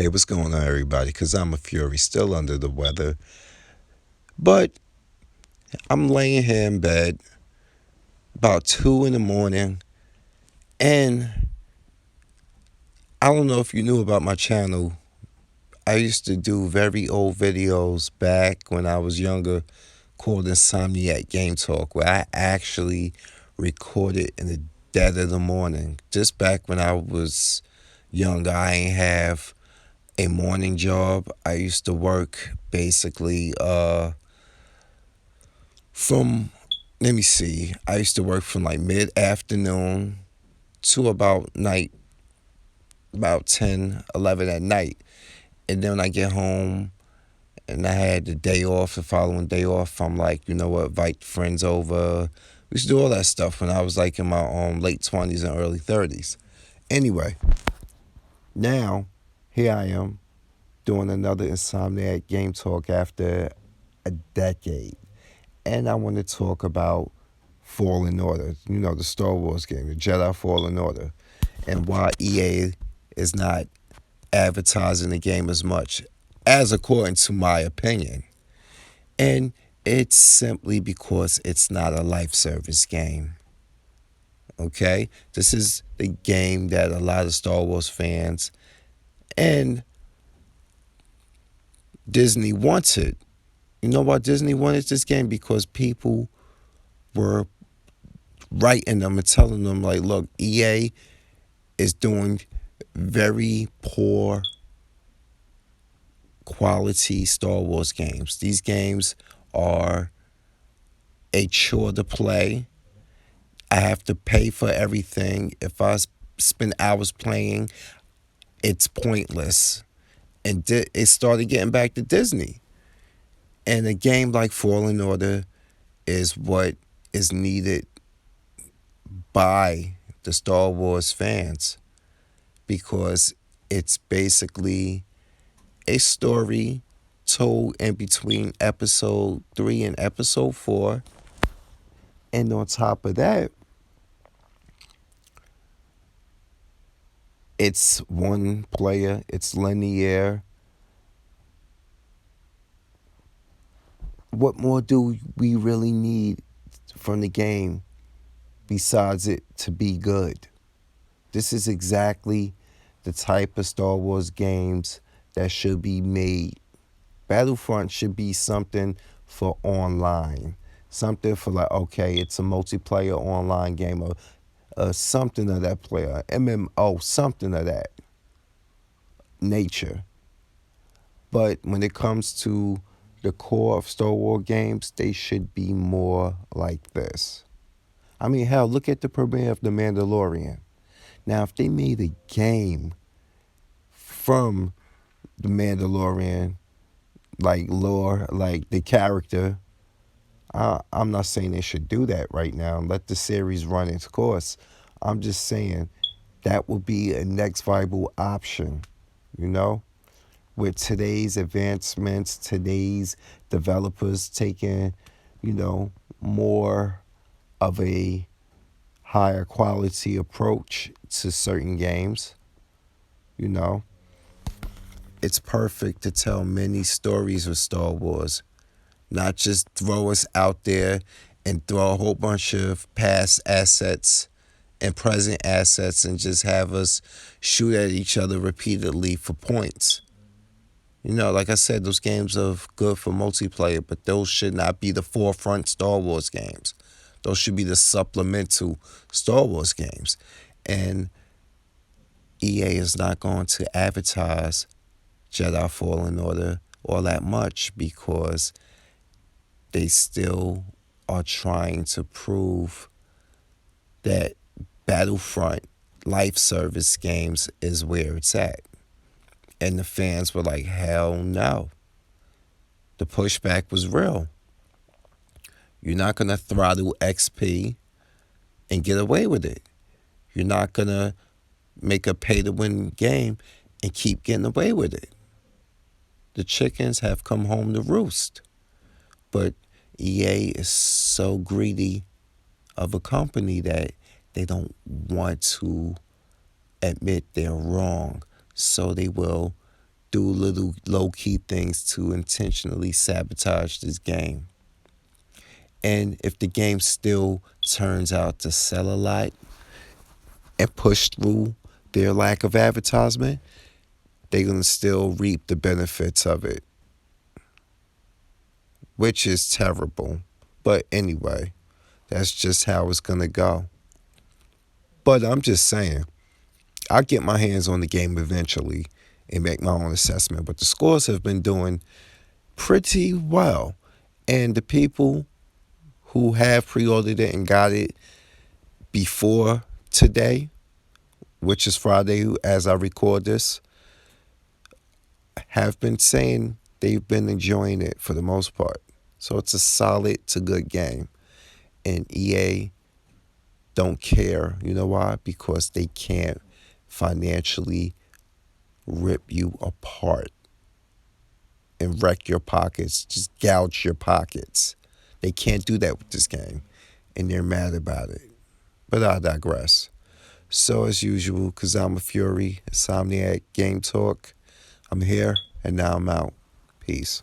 Hey, what's going on, everybody? Because I'm a fury, still under the weather. But I'm laying here in bed about 2 in the morning, and I don't know if you knew about my channel. I used to do very old videos back when I was younger called Insomniac Game Talk, where I actually recorded in the dead of the morning. Just back when I was younger, I ain't have a morning job. I used to work basically from let me see. I used to work from like mid afternoon to about night, about 10, 11 at night. And then when I get home and I had the day off, the following day off, I'm like, you know what, invite friends over. We used to do all that stuff when I was like in my late 20s and early 30s. Anyway, now here I am doing another Insomniac Game Talk after a decade. And I want to talk about Fallen Order, the Star Wars game, the Jedi Fallen Order, and why EA is not advertising the game as much, as according to my opinion. And it's simply because it's not a life service game. Okay? This is the game that a lot of Star Wars fans and Disney wanted. You know why Disney wanted this game? Because people were writing them and telling them, like, look, EA is doing very poor quality Star Wars games. These games are a chore to play. I have to pay for everything. If I spend hours playing, it's pointless. And it started getting back to Disney. And a game like Fallen Order is what is needed by the Star Wars fans because it's basically a story told in between episode 3 and episode 4. And on top of that, it's one player, it's linear. What more do we really need from the game besides it to be good? This is exactly the type of Star Wars games that should be made. Battlefront should be something for online. Something for like, okay, it's a multiplayer online game or something of that player, MMO, something of that nature. But when it comes to the core of Star Wars games, they should be more like this. I mean, hell, look at the premiere of The Mandalorian. Now, if they made a game from The Mandalorian, like lore, like the character, I'm not saying they should do that right now. Let the series run its course. I'm just saying that would be a next viable option, you know? With today's advancements, today's developers taking, more of a higher quality approach to certain games, you know? It's perfect to tell many stories with Star Wars, not just throw us out there and throw a whole bunch of past assets and present assets and just have us shoot at each other repeatedly for points. Like I said, those games are good for multiplayer, but those should not be the forefront Star Wars games. Those should be the supplemental Star Wars games. And EA is not going to advertise Jedi Fallen Order all that much because they still are trying to prove that Battlefront life service games is where it's at. And the fans were like, hell no. The pushback was real. You're not going to throttle XP and get away with it. You're not going to make a pay to win game and keep getting away with it. The chickens have come home to roost. But EA is so greedy of a company that they don't want to admit they're wrong. So they will do little low key things to intentionally sabotage this game. And if the game still turns out to sell a lot and push through their lack of advertisement, they're going to still reap the benefits of it, which is terrible. But anyway, that's just how it's going to go. But I'm just saying, I'll get my hands on the game eventually and make my own assessment. But the scores have been doing pretty well. And the people who have pre ordered it and got it before today, which is Friday as I record this, have been saying they've been enjoying it for the most part. So it's a solid to good game. And EA don't care. You know why? Because they can't financially rip you apart and wreck your pockets, just gouge your pockets. They can't do that with this game, and they're mad about it. But I digress. So as usual, because I'm a Fury, Insomniac Game Talk, I'm here, and now I'm out. Peace.